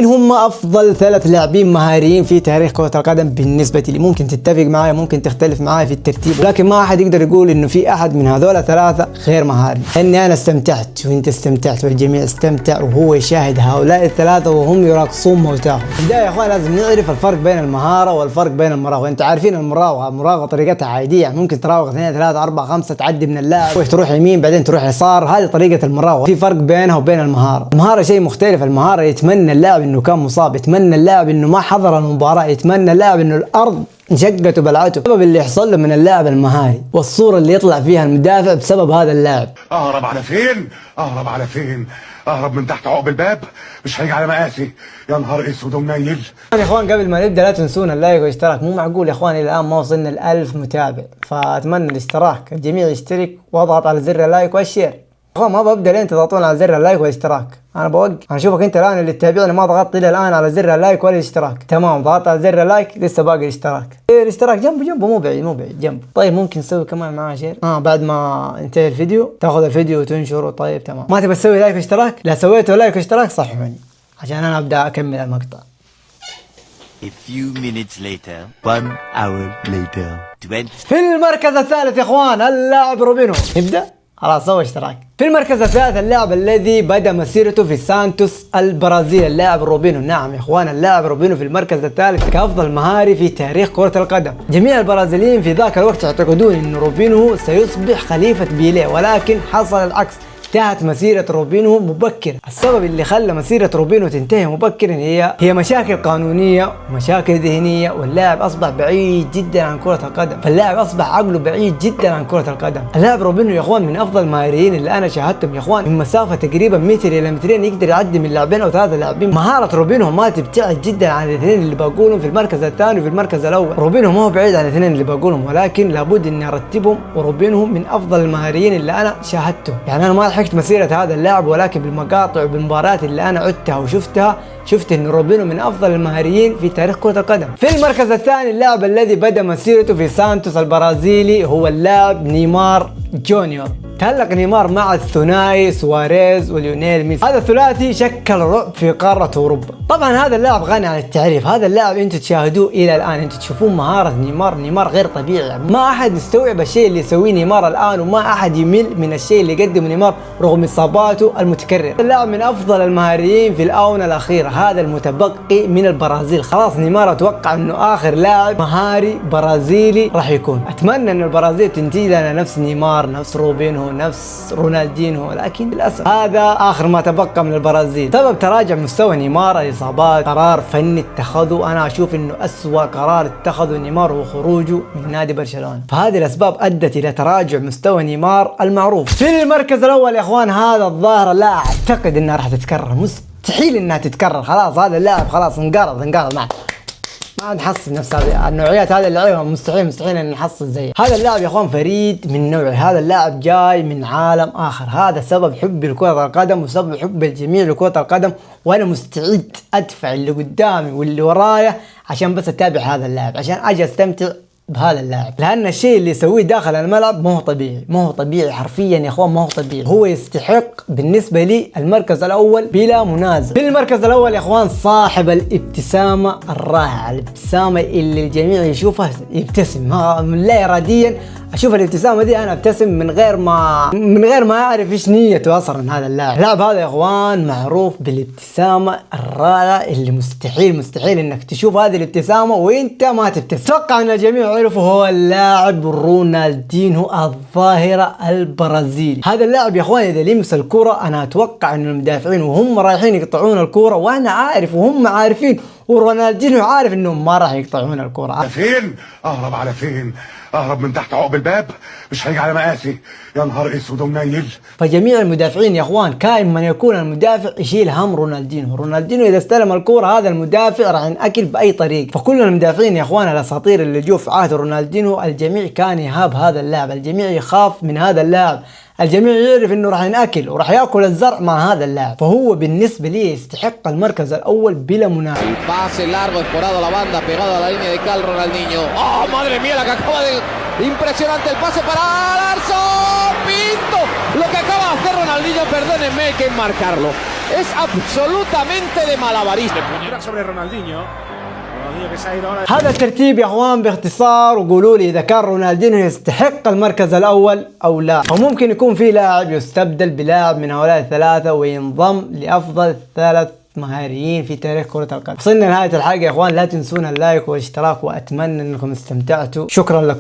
هم افضل 3 لاعبين مهاريين في تاريخ كرة القدم بالنسبة لي. ممكن تتفق معايا، ممكن تختلف معايا في الترتيب، لكن ما احد يقدر يقول انه في احد من هذول 3 غير مهاري. لاني انا استمتعت وانت استمتعت والجميع استمتع وهو يشاهد هؤلاء ال3 وهم يراقصون موتاهم. بداية يا اخوان لازم نعرف الفرق بين المهارة والفرق بين المراوغة. انتوا عارفين المراوغة طريقتها عادية، يعني ممكن تراوغ 2 3 4 5 تعدي من اللاعب تروح يمين بعدين تروح يسار، هذه طريقة المراوغة. في فرق بينها وبين المهارة. المهارة شيء مختلف. المهارة يتمنى اللاعب انه كان مصاب، يتمنى اللاعب انه ما حضر المباراة، يتمنى اللاعب انه الارض انشقت وبلعته. السبب اللي يحصل له من اللاعب المهاري والصورة اللي يطلع فيها المدافع بسبب هذا اللاعب. اهرب على فين؟ اهرب على فين؟ اهرب من تحت عقب الباب، مش هيجي على مقاسي. يا نهار اسود ومنيل. يا اخوان قبل ما نبدا لا تنسونا اللايك والاشتراك. مو معقول يا اخوان الى الان ما وصلنا ال1000 متابع، فاتمنى الاشتراك، الجميع يشترك واضغط على زر اللايك والشير. اخوان ما ببدا لين تضغطون على زر اللايك والاشتراك، انا بوقف. انا اشوفك انت الان اللي تتابعني ما ضغطت الى الان على زر اللايك ولا الاشتراك. تمام، ضغطت على زر اللايك، لسه باقي الاشتراك. الاشتراك جنبه مو بعيد جنبه. طيب ممكن نسوي كمان معاه شير بعد ما انتهي الفيديو، تاخذ الفيديو وتنشره. طيب تمام. ما تبي تسوي لايك واشتراك؟ لا سويته لايك واشتراك صححوني عشان انا ابدا اكمل المقطع. A few minutes later, 1 hour later, 20. في المركز الثالث يا اخوان اللاعب روبينو. نبدا خلاص سوي اشتراك. في المركز الثالث اللاعب الذي بدأ مسيرته في سانتوس البرازيل، اللاعب روبينو. نعم يا اخوان اللاعب روبينو في المركز الثالث كأفضل مهاري في تاريخ كرة القدم. جميع البرازيليين في ذاك الوقت يعتقدون ان روبينو سيصبح خليفة بيليه، ولكن حصل العكس. انتهت مسيرة روبينو مبكرا. السبب اللي خلى مسيرة روبينو تنتهي مبكرا هي مشاكل قانونية ومشاكل ذهنية، واللاعب أصبح بعيد جدا عن كرة القدم، فاللاعب أصبح عقله بعيد جدا عن كرة القدم. اللاعب روبينو يا اخوان من أفضل المهاريين اللي أنا شاهدتهم يا اخوان، من مسافة تقريبا متر إلى مترين يقدر يعدي من لاعبين أو 3 لاعبين. مهارة روبينو ما تبتعد جدا عن الاثنين اللي بقولهم في المركز الثاني وفي المركز الأول. روبينو ما هو بعيد عن الاثنين اللي بقولهم، ولكن لابد إني أرتبهم، وروبينو من أفضل المهاريين اللي أنا شاهدته. يعني أنا ما لحقت مسيرة هذا اللاعب، ولكن بالمقاطع وبالمباريات اللي انا عدتها وشفتها شفت ان روبينو من افضل المهاريين في تاريخ كرة القدم. في المركز الثاني اللاعب الذي بدأ مسيرته في سانتوس البرازيلي هو اللاعب نيمار جونيور. تألق نيمار مع الثنائي سواريز وليونيل ميسي. هذا الثلاثي شكل رعب في قارة اوروبا. طبعا هذا اللاعب غني عن التعريف. هذا اللاعب انتم تشاهدوه الى الان، انتم تشوفون مهارة نيمار غير طبيعي. ما احد يستوعب الشيء اللي يسويه نيمار الان، وما احد يمل من الشيء اللي قدمه نيمار رغم اصاباته المتكررة. اللاعب من افضل المهاريين في الاونة الاخيرة، هذا المتبقي من البرازيل. خلاص نيمار اتوقع انه اخر لاعب مهاري برازيلي راح يكون. اتمنى ان البرازيل تنتج لنا نفس نيمار، نفس روبينهو، نفس رونالدينهو، لكن للاسف هذا اخر ما تبقى من البرازيل. سبب تراجع مستوى نيمار الاصابات، قرار فني اتخذه. انا اشوف انه اسوأ قرار اتخذه نيمار هو خروجه من نادي برشلونة، فهذه الاسباب ادت الى تراجع مستوى نيمار المعروف. في المركز الاول يا اخوان هذا الظاهرة لا اعتقد انها راح تتكرر، مستحيل انها تتكرر. خلاص هذا اللاعب خلاص انقرض ما نحصل نفس هذه النوعيات. هذا اللعيبه مستحيل ان نحصل زيه. هذا اللاعب يا اخوان فريد من نوعه. هذا اللاعب جاي من عالم اخر. هذا سبب حبي لكرة القدم وسبب حب الجميع لكرة القدم، وانا مستعد ادفع اللي قدامي واللي ورايا عشان بس اتابع هذا اللاعب، عشان اجي استمتع بهذا اللاعب. لان الشيء اللي يسويه داخل الملعب ما هو طبيعي حرفيا يا اخوان، ما هو طبيعي. هو يستحق بالنسبه لي المركز الاول بلا منازع. في المركز الاول يا اخوان صاحب الابتسامه الرائعه، الابتسامه اللي الجميع يشوفها يبتسم لا اراديا. اشوف الابتسامه دي انا ابتسم من غير ما اعرف ايش نيته اصلا. هذا اللاعب هذا يا اخوان معروف بالابتسامه الرائعه اللي مستحيل انك تشوف هذه الابتسامه وانت ما تبتسم. اتوقع ان الجميع عرفوا هو اللاعب رونالدينهو الظاهره البرازيلي. هذا اللاعب يا اخوان اذا لمس الكره انا اتوقع ان المدافعين وهم رايحين يقطعون الكره، وانا عارف وهم عارفين، ورونالدينهو عارف انهم ما راح يقطعون الكره. فين؟ اهرب على فين؟ اهرب من تحت عقب الباب، مش هيجي على مقاسي. يا نهار اسود ومنيل. فجميع المدافعين يا اخوان كائن من يكون المدافع يشيل هم رونالدينهو اذا استلم الكوره هذا المدافع راح ينأكل باي طريق. فكل المدافعين يا اخوان الاساطير اللي جو في عهد رونالدينهو الجميع كان يهاب هذا اللاعب، الجميع يخاف من هذا اللاعب، الجميع يعرف انه راح ينأكل وراح ياكل الزرع مع هذا اللاعب. فهو بالنسبه لي يستحق المركز الاول بلا منازع. pase largo explorado a la banda pegado a la línea de cal Ronaldinho. Oh madre mía la que acaba de impresionante el pase para Larson Pinto. Lo que acaba de hacer Ronaldinho, perdónenme, hay que marcarlo. Es absolutamente de malabarismo. Sobre Ronaldinho. Ronaldinho que se ha ido ahora. هذا الترتيب يا اخوان باختصار، وقولوا لي اذا كان رونالدينيو يستحق المركز الاول او لا، او ممكن يكون في لاعب يستبدل بلاعب من هؤلاء الثلاثة وينضم لافضل 3 مهاريين في تاريخ كرة القدم. وصلنا لنهاية الحلقة يا اخوان، لا تنسونا اللايك والاشتراك، واتمنى انكم استمتعتوا. شكرا لكم.